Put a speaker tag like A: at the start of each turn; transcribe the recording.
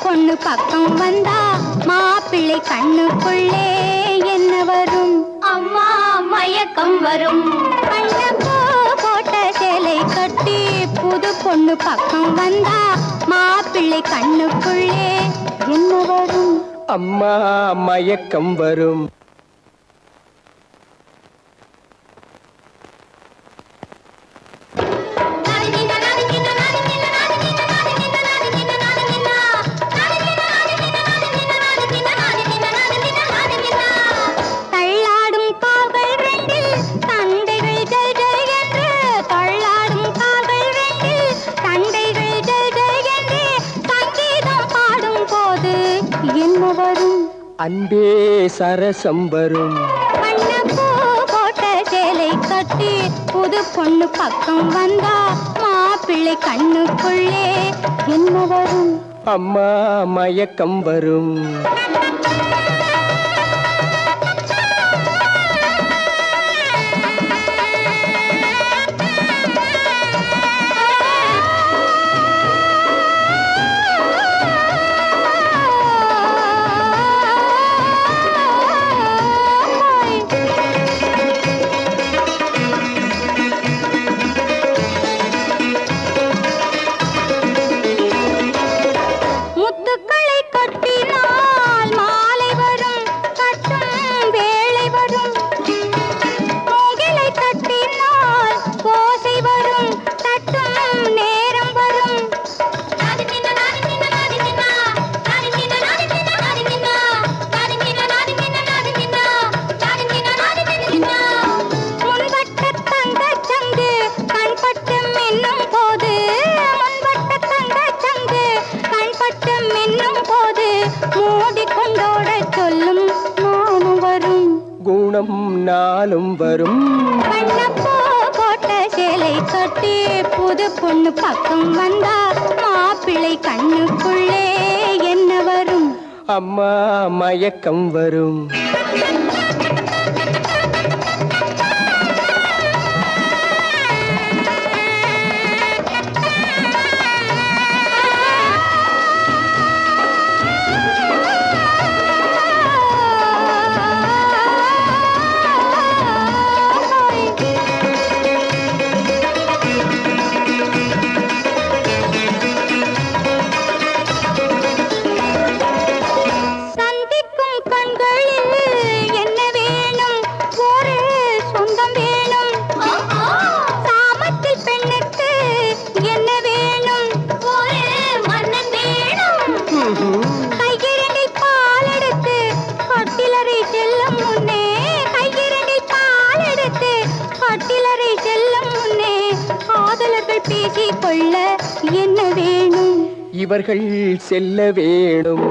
A: பொண்ணு பக்கம் வந்தா மாப்பிள்ளை கண்ணுக்குள்ளே என்ன வரும்?
B: அம்மா மயக்கம் வரும்.
A: கண்ணப்போ போட்ட சேலை கட்டி புது பொண்ணு பக்கம் வந்தா மாப்பிள்ளை கண்ணுக்குள்ளே என்ன வரும்?
C: அம்மா மயக்கம் வரும். அன்பே சரசம் வரும்.
A: கண்ணப்பூ போட்ட சேலை கட்டி புது பொண்ணு பக்கம் வந்தா மாப்பிள்ளை கண்ணுக்குள்ளே என்ன வரும்?
C: அம்மா மயக்கம் வரும். நாளும் வரும்.
A: கண்ணப்போ போட்ட சேலை கட்டி புது பொண்ணு பக்கம் வந்தா மாப்பிள்ளை கண்ணுக்குள்ளே என்ன வரும்?
C: அம்மா மயக்கம் வரும்.
A: பேசிக்கொள்ள என்ன வேணும்?
C: இவர்கள் செல்ல வேணும்.